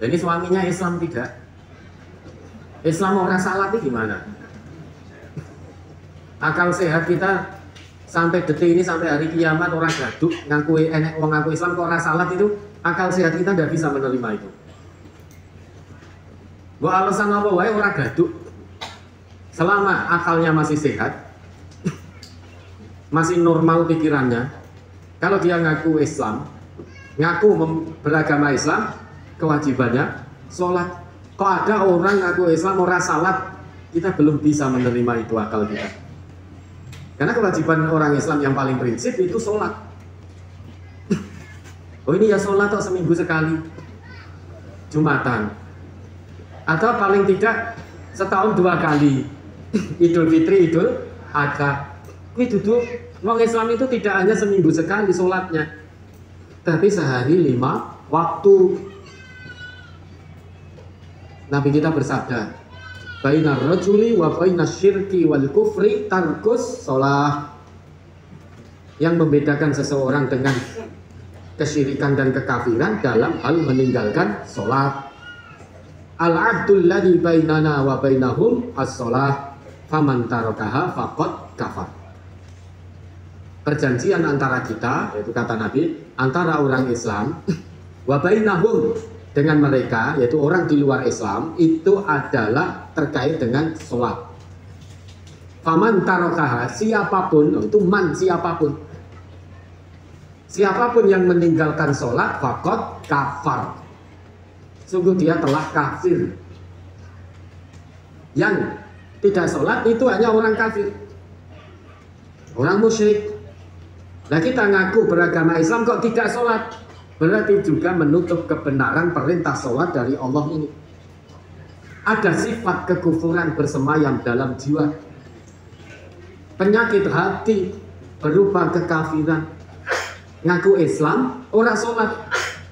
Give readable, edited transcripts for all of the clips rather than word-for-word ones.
Jadi suaminya Islam tidak. Islam orang salat itu gimana? Akal sehat kita sampai detik ini, sampai hari kiamat orang gaduk ngaku enek orang ngaku Islam kok orang salat, itu akal sehat kita tidak bisa menerima itu. Gua alasan apa wae orang gaduk. Selama akalnya masih sehat, masih normal pikirannya, kalau dia ngaku Islam, ngaku beragama Islam, kewajibannya sholat. Kok ada orang ngaku Islam orang salat, kita belum bisa menerima itu akal kita. Karena kewajiban orang Islam yang paling prinsip itu sholat. Oh ini ya sholat kok seminggu sekali, Jumatan, atau paling tidak setahun 2 kali, Idul Fitri, Idul Adha. Ini duduk, orang Islam itu tidak hanya seminggu sekali sholatnya, tapi sehari 5 waktu. Nabi kita bersabda, baina rajuli wa baina syirki wal kufri tarkus sholah. Yang membedakan seseorang dengan kesyirikan dan kekafiran dalam hal meninggalkan sholat. Al-abdul ladzi bainana wa bainahum as-sholah faman tarakaha faqad kafar. Perjanjian antara kita, yaitu kata Nabi, antara orang Islam wa bainahum, dengan mereka, yaitu orang di luar Islam, itu adalah terkait dengan sholat. Faman tarakaha, siapapun, itu man, siapapun, siapapun yang meninggalkan sholat faqad kafar, sungguh dia telah kafir. Yang tidak sholat itu hanya orang kafir, orang musyrik. Nah kita ngaku beragama Islam kok tidak sholat, berarti juga menutup kebenaran perintah sholat dari Allah ini. Ada sifat kekufuran bersemayam dalam jiwa, penyakit hati berupa kekafiran. Ngaku Islam, orang sholat.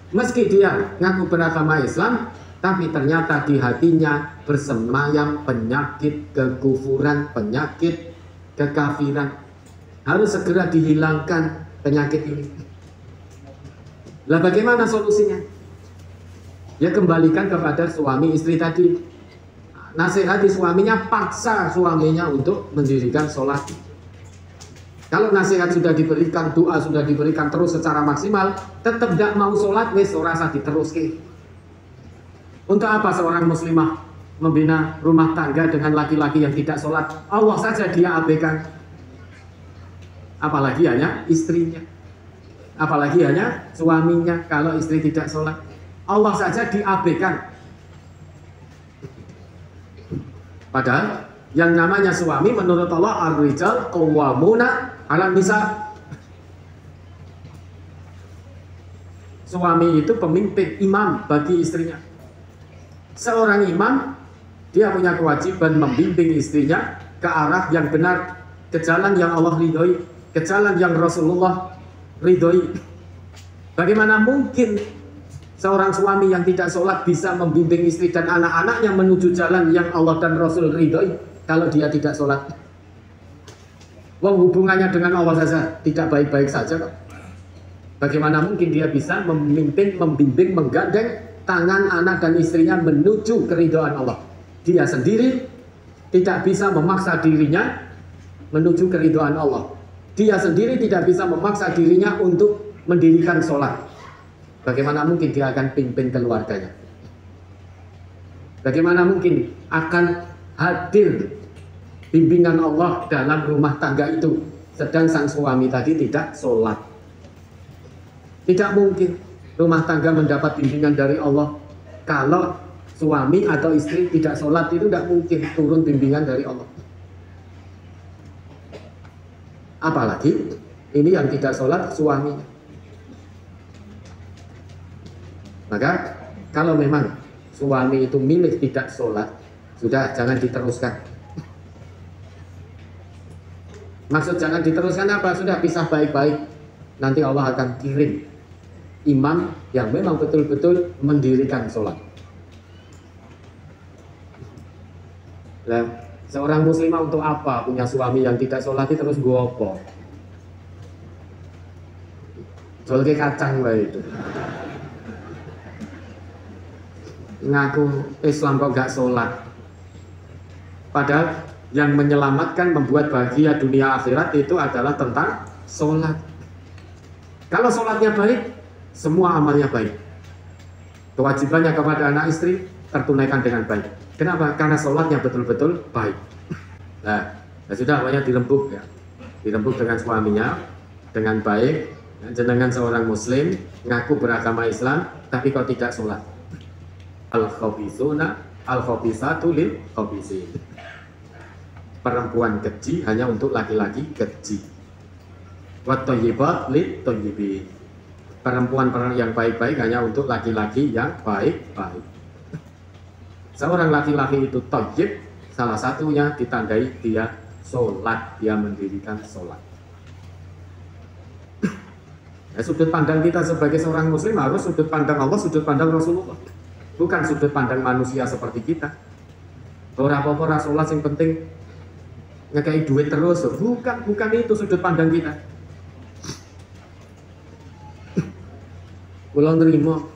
Meski dia ngaku beragama Islam, tapi ternyata di hatinya bersemayam penyakit kekufuran, penyakit kekafiran. Harus segera dihilangkan penyakit ini. Lah bagaimana solusinya? Ya kembalikan kepada suami istri tadi. Nasihati suaminya, paksa suaminya untuk mendirikan sholat. Kalau nasihat sudah diberikan, doa sudah diberikan terus secara maksimal, tetap tidak mau sholat, wes ora usah diteruski. Untuk apa seorang muslimah membina rumah tangga dengan laki-laki yang tidak sholat? Allah saja dia abaikan, apalagi hanya istrinya, apalagi hanya suaminya. Kalau istri tidak sholat, Allah saja diabaikan. Padahal yang namanya suami menurut Allah ar-rijal qawwamuna 'alan nisa. Suami itu pemimpin, imam bagi istrinya. Seorang imam, dia punya kewajiban membimbing istrinya ke arah yang benar, ke jalan yang Allah ridhoi, ke jalan yang Rasulullah ridhoi. Bagaimana mungkin seorang suami yang tidak sholat bisa membimbing istri dan anak-anaknya menuju jalan yang Allah dan Rasul ridhoi kalau dia tidak sholat? Wong hubungannya dengan Allah saja tidak baik-baik saja kok. Bagaimana mungkin dia bisa memimpin, membimbing, menggandeng tangan anak dan istrinya menuju keridhaan Allah? Dia sendiri tidak bisa memaksa dirinya menuju keridhaan Allah. Dia sendiri tidak bisa memaksa dirinya untuk mendirikan sholat. Bagaimana mungkin dia akan pimpin keluarganya? Bagaimana mungkin akan hadir bimbingan Allah dalam rumah tangga itu, sedang sang suami tadi tidak sholat? Tidak mungkin rumah tangga mendapat bimbingan dari Allah kalau suami atau istri tidak sholat. Itu tidak mungkin turun bimbingan dari Allah. Apalagi ini yang tidak sholat suaminya. Maka kalau memang suami itu milik tidak sholat, sudah jangan diteruskan. Maksud jangan diteruskan apa? Sudah pisah baik-baik. Nanti Allah akan kirim imam yang memang betul-betul mendirikan sholat. Nah, seorang muslimah untuk apa punya suami yang tidak sholat terus gopo? Jual ke kacang lah itu. ngaku Islam kok gak sholat. Padahal yang menyelamatkan, membuat bahagia dunia akhirat itu adalah tentang sholat. Kalau sholatnya baik, semua amalnya baik. Kewajibannya kepada anak istri tertunaikan dengan baik. Kenapa? Karena sholatnya betul-betul baik. Nah, ya sudah, banyak dirembuk ya. Dirembuk dengan suaminya dengan baik. Jenengan seorang muslim ngaku beragama Islam tapi kau tidak sholat. Al-khabithuna al-khabithatu lil khabithin. Perempuan keji hanya untuk laki-laki keji. Wat thayyibat lit thayyibin. Perempuan yang baik-baik hanya untuk laki-laki yang baik-baik. Seorang laki-laki itu thayyib, salah satunya ditandai dia sholat, dia mendirikan sholat. Ya, sudut pandang kita sebagai seorang muslim harus sudut pandang Allah, sudut pandang Rasulullah, bukan sudut pandang manusia seperti kita. Ora-apa-ora sholat yang penting ngekei duit terus, bukan itu sudut pandang kita. Kula nrimo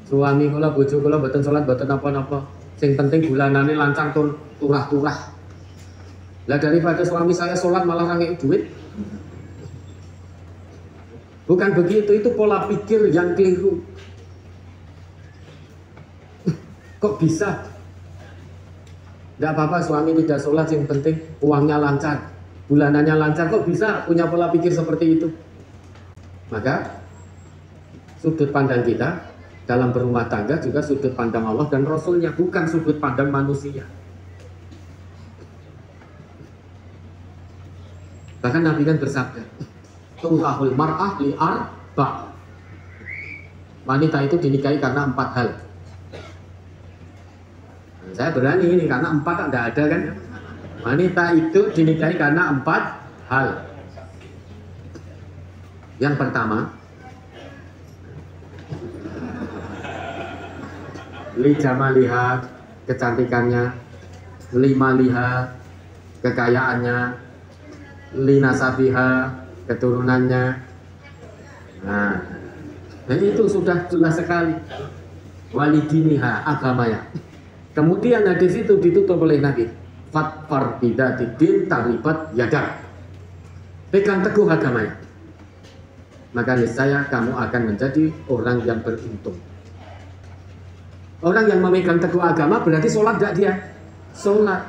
suami kula, bojo kula mboten sholat, mboten apa-apa. Sing penting bulanane lancar turah-turah. Lah daripada suami saya sholat malah ngekei duit. Bukan begitu, itu pola pikir yang keliru. Kok bisa? Tidak apa-apa suami tidak sholat, yang penting uangnya lancar, bulanannya lancar. Kok bisa punya pola pikir seperti itu? Maka sudut pandang kita dalam berumah tangga juga sudut pandang Allah dan Rasulnya, bukan sudut pandang manusia. Bahkan Nabi kan bersabda, tungkahul mar'ah li arba'. Wanita itu dinikahi karena 4 hal. Saya berani ini karena 4 tidak ada kan. Wanita itu dinikahi karena 4 hal. Yang pertama, li jamaliha, kecantikannya, li maliha, kekayaannya, li nasabiha, keturunannya. Nah itu sudah jelas sekali. Walidiniha, agamanya. Kemudian hadis itu ditutup oleh Nabi, fatfar bidatidin taribat yadak. Pegang teguh agamanya, maka niscaya kamu akan menjadi orang yang beruntung. Orang yang memegang teguh agama berarti sholat gak dia? Sholat.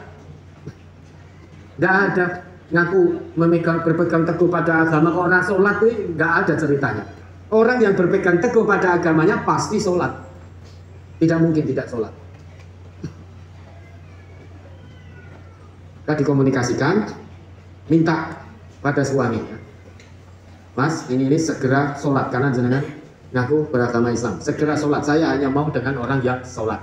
Gak ada ngaku berpegang teguh pada agama kok orang sholat itu gak ada ceritanya. Orang yang berpegang teguh pada agamanya pasti sholat. Tidak mungkin tidak sholat. Kita dikomunikasikan, minta pada suami, Mas ini segera sholat karena jenengan ngaku beragama Islam, segera sholat, saya hanya mau dengan orang yang sholat.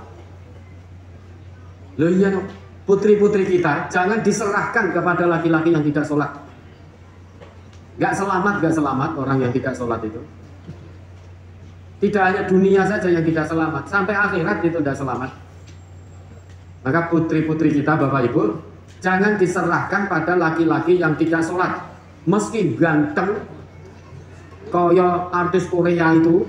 Loh iya, putri-putri kita jangan diserahkan kepada laki-laki yang tidak sholat. Gak selamat orang yang tidak sholat itu. Tidak hanya dunia saja yang tidak selamat, sampai akhirat itu tidak selamat. Maka putri-putri kita, Bapak Ibu, jangan diserahkan pada laki-laki yang tidak sholat. Meski ganteng kaya artis Korea itu,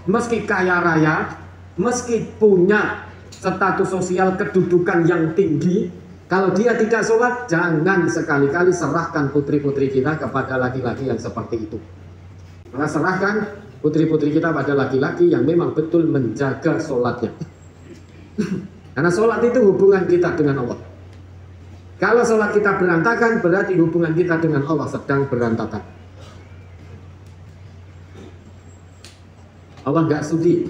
meski kaya raya, meski punya status sosial kedudukan yang tinggi, kalau dia tidak sholat, jangan sekali-kali serahkan putri-putri kita kepada laki-laki yang seperti itu. Maka serahkan putri-putri kita pada laki-laki yang memang betul menjaga sholatnya. Karena sholat itu hubungan kita dengan Allah. Kalau sholat kita berantakan, berarti hubungan kita dengan Allah sedang berantakan. Allah gak sudi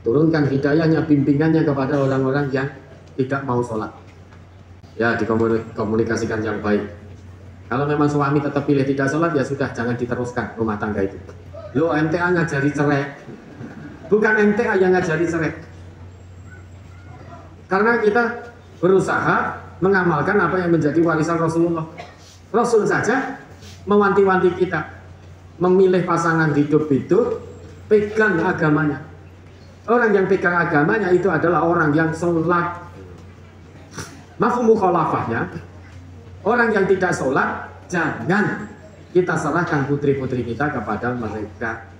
turunkan hidayahnya, bimbingannya kepada orang-orang yang tidak mau sholat. Ya, dikomunikasikan yang baik. Kalau memang suami tetap pilih tidak sholat, ya sudah, jangan diteruskan rumah tangga itu. Lo MTA ngajari cerai, bukan MTA yang ngajari cerai. Karena kita berusaha mengamalkan apa yang menjadi warisan Rasulullah. Rasul saja mewanti-wanti kita memilih pasangan hidup itu, pegang agamanya. Orang yang pegang agamanya itu adalah orang yang sholat. Mafhum mukhalafahnya, orang yang tidak sholat, jangan kita serahkan putri-putri kita kepada mereka.